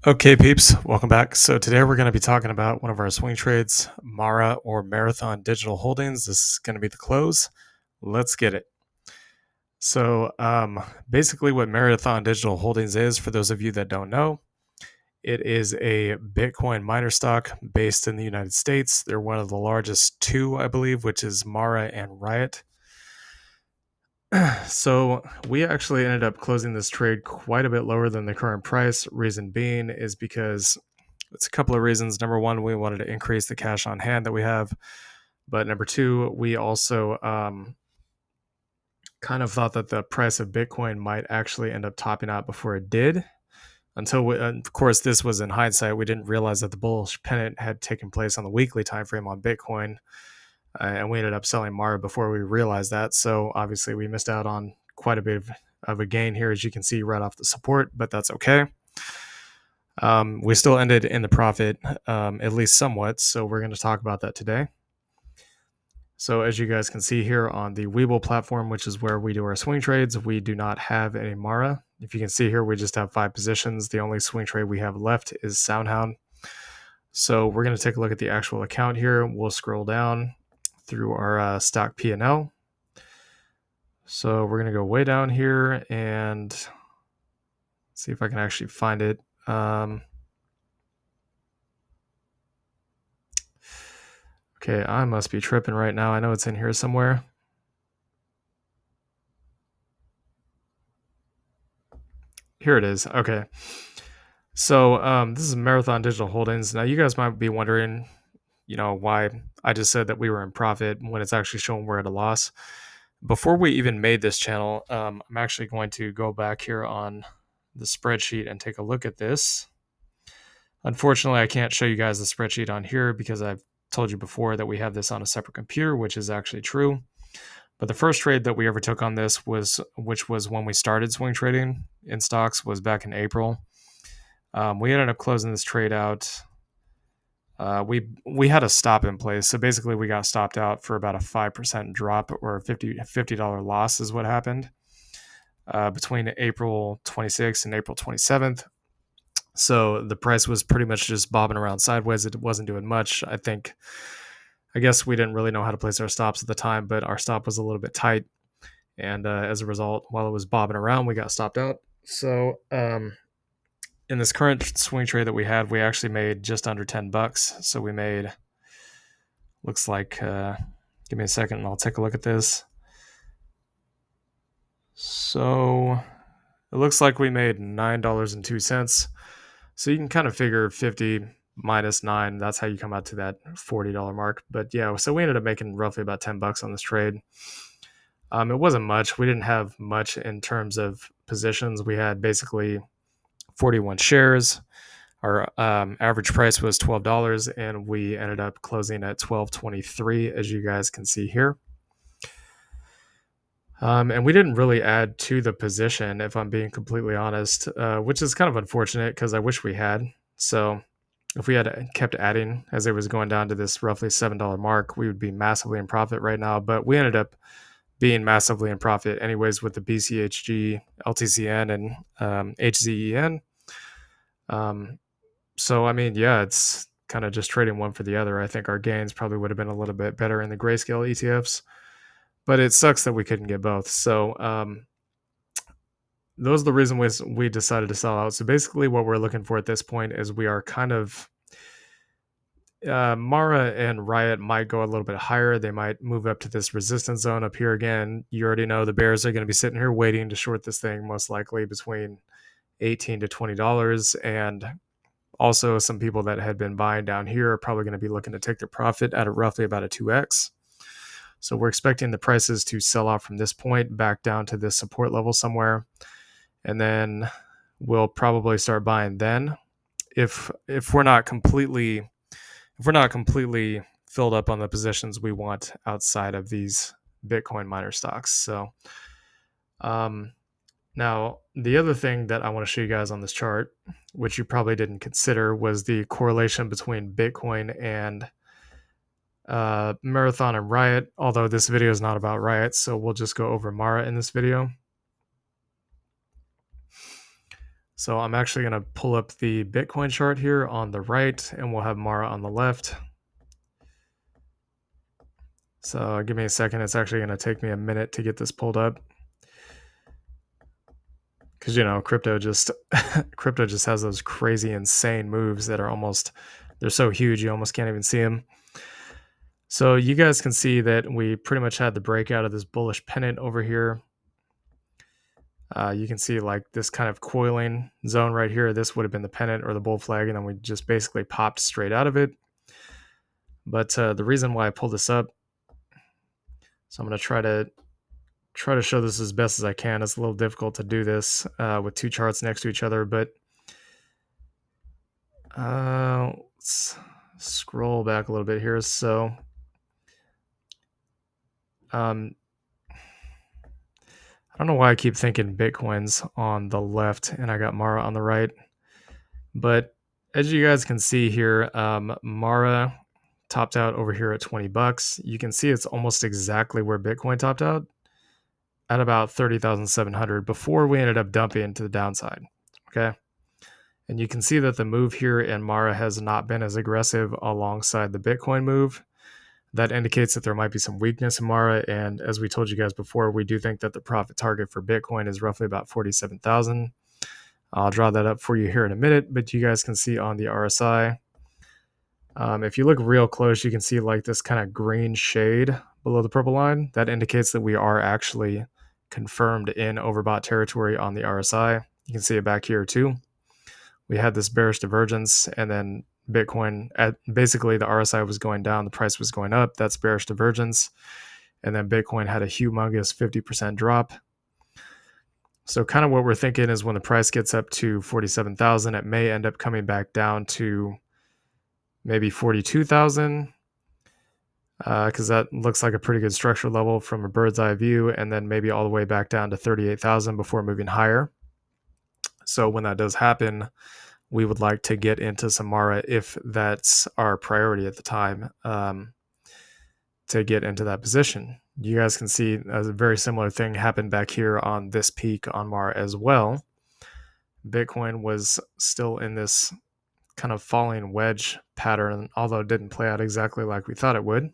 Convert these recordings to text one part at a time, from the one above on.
Okay, peeps, welcome back. So today we're going to be talking about one of our swing trades, Mara or Marathon Digital Holdings. This is going to be the close. Let's get it. So basically what Marathon Digital Holdings is, for those of you that don't know, it is a Bitcoin miner stock based in the United States. They're one of the largest two, I believe, which is Mara and Riot. So we actually ended up closing this trade quite a bit lower than the current price. Reason being is because it's a couple of reasons. Number one, we wanted to increase the cash on hand that we have. But number two, we also kind of thought that the price of Bitcoin might actually end up topping out before it did. Of course, this was in hindsight. We didn't realize that the bullish pennant had taken place on the weekly time frame on Bitcoin, and we ended up selling Mara before we realized that. So obviously, we missed out on quite a bit of a gain here, as you can see right off the support. But that's okay. We still ended in the profit, at least somewhat. So we're going to talk about that today. So as you guys can see here on the Webull platform, which is where we do our swing trades, we do not have any Mara. If you can see here, we just have 5 positions. The only swing trade we have left is Soundhound. So we're going to take a look at the actual account here. We'll scroll down through our stock P&L. So we're going to go way down here and see if I can actually find it. Okay, I must be tripping right now. I know it's in here somewhere. Here it is. Okay. So this is Marathon Digital Holdings. Now you guys might be wondering, why I just said that we were in profit when it's actually showing we're at a loss. Before we even made this channel, I'm actually going to go back here on the spreadsheet and take a look at this. Unfortunately, I can't show you guys the spreadsheet on here because I've told you before that we have this on a separate computer, which is actually true. But the first trade that we ever took on this which was when we started swing trading in stocks, was back in April. We ended up closing this trade out. We had a stop in place, so basically we got stopped out for about a 5% drop, or a $50 loss is what happened between April 26th and April 27th. So the price was pretty much just bobbing around sideways. It wasn't doing much. I guess we didn't really know how to place our stops at the time, but our stop was a little bit tight. And as a result, while it was bobbing around, we got stopped out. So in this current swing trade that we had, we actually made just under $10. So we made, looks like, give me a second and I'll take a look at this. So it looks like we made $9.02. So you can kind of figure 50 minus 9, that's how you come out to that $40 mark. But yeah, so we ended up making roughly about $10 on this trade. It wasn't much. We didn't have much in terms of positions. We had basically 41 shares. Our average price was $12, and we ended up closing at $12.23, as you guys can see here. And we didn't really add to the position, if I'm being completely honest, which is kind of unfortunate because I wish we had. So if we had kept adding as it was going down to this roughly $7 mark, we would be massively in profit right now. But we ended up being massively in profit anyways with the BCHG, LTCN, and HZEN. So, I mean, yeah, it's kind of just trading one for the other. I think our gains probably would have been a little bit better in the grayscale ETFs, but it sucks that we couldn't get both. So, those are the reasons we decided to sell out. So basically what we're looking for at this point is we are kind of, Mara and Riot might go a little bit higher. They might move up to this resistance zone up here again. You already know the bears are going to be sitting here waiting to short this thing, most likely between $18 to $20. And also some people that had been buying down here are probably going to be looking to take their profit at roughly about a 2x. So we're expecting the prices to sell off from this point back down to this support level somewhere. And then we'll probably start buying then. If we're not completely filled up on the positions we want outside of these Bitcoin miner stocks. So now the other thing that I want to show you guys on this chart, which you probably didn't consider, was the correlation between Bitcoin and Marathon and Riot, although this video is not about Riot, so we'll just go over Mara in this video. So I'm actually going to pull up the Bitcoin chart here on the right, and we'll have Mara on the left. So give me a second. It's actually going to take me a minute to get this pulled up, because crypto just crypto just has those crazy, insane moves that are they're so huge you almost can't even see them. So you guys can see that we pretty much had the breakout of this bullish pennant over here. You can see like this kind of coiling zone right here. This would have been the pennant or the bull flag, and then we just basically popped straight out of it. But the reason why I pulled this up, so I'm going to try to show this as best as I can. It's a little difficult to do this with two charts next to each other, but let's scroll back a little bit here. So I don't know why I keep thinking Bitcoin's on the left and I got Mara on the right. But as you guys can see here, Mara topped out over here at 20 bucks. You can see it's almost exactly where Bitcoin topped out at about 30,700 before we ended up dumping to the downside. Okay. And you can see that the move here in Mara has not been as aggressive alongside the Bitcoin move. That indicates that there might be some weakness in Mara. And as we told you guys before, we do think that the profit target for Bitcoin is roughly about 47,000. I'll draw that up for you here in a minute, but you guys can see on the RSI, if you look real close, you can see like this kind of green shade below the purple line. That indicates that we are actually confirmed in overbought territory on the RSI. You can see it back here too. We had this bearish divergence, and then Bitcoin, basically the RSI was going down, the price was going up. That's bearish divergence. And then Bitcoin had a humongous 50% drop. So kind of what we're thinking is when the price gets up to 47,000, it may end up coming back down to maybe 42,000, because that looks like a pretty good structural level from a bird's eye view, and then maybe all the way back down to 38,000 before moving higher. So when that does happen, we would like to get into some Mara if that's our priority at the time, to get into that position. You guys can see a very similar thing happened back here on this peak on Mara as well. Bitcoin was still in this kind of falling wedge pattern, although it didn't play out exactly like we thought it would.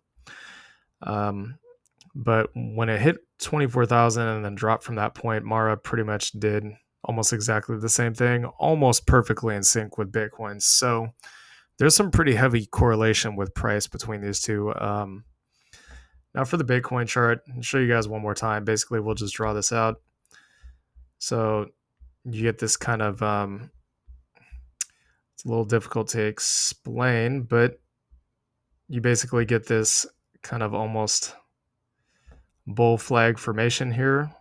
But when it hit 24,000 and then dropped from that point, Mara pretty much did almost exactly the same thing, almost perfectly in sync with Bitcoin. So there's some pretty heavy correlation with price between these two. Now for the Bitcoin chart, I'll show you guys one more time. Basically, we'll just draw this out. So you get this kind of, it's a little difficult to explain, but you basically get this kind of almost bull flag formation here.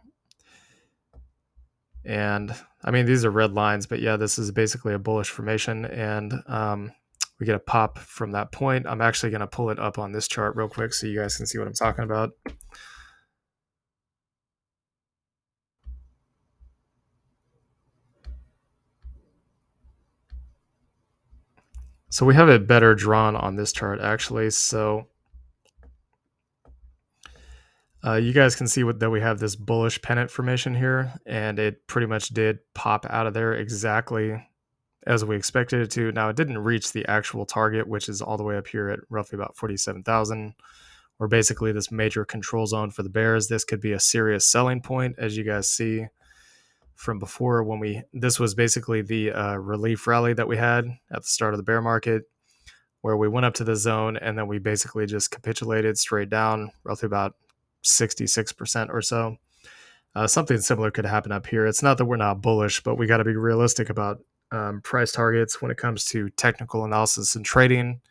And I mean, these are red lines, but yeah, this is basically a bullish formation. And we get a pop from that point. I'm actually going to pull it up on this chart real quick so you guys can see what I'm talking about. So we have it better drawn on this chart, actually. So you guys can see that we have this bullish pennant formation here, and it pretty much did pop out of there exactly as we expected it to. Now, it didn't reach the actual target, which is all the way up here at roughly about 47,000, or basically this major control zone for the bears. This could be a serious selling point, as you guys see from before when this was basically the relief rally that we had at the start of the bear market, where we went up to the zone and then we basically just capitulated straight down, roughly about 66% or so. Something similar could happen up here. It's not that we're not bullish, but we got to be realistic about price targets when it comes to technical analysis and trading.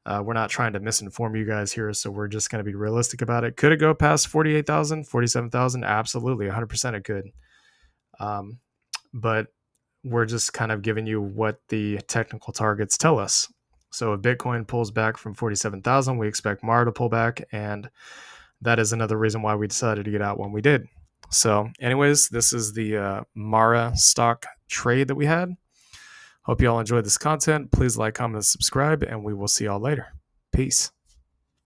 We're not trying to misinform you guys here, so we're just going to be realistic about it. Could it go past 48,000, 47,000? Absolutely, 100% it could. But we're just kind of giving you what the technical targets tell us. So if Bitcoin pulls back from 47,000, we expect Mara to pull back, and that is another reason why we decided to get out when we did. So anyways, this is the Mara stock trade that we had. Hope you all enjoyed this content. Please like, comment, and subscribe, and we will see y'all later. Peace.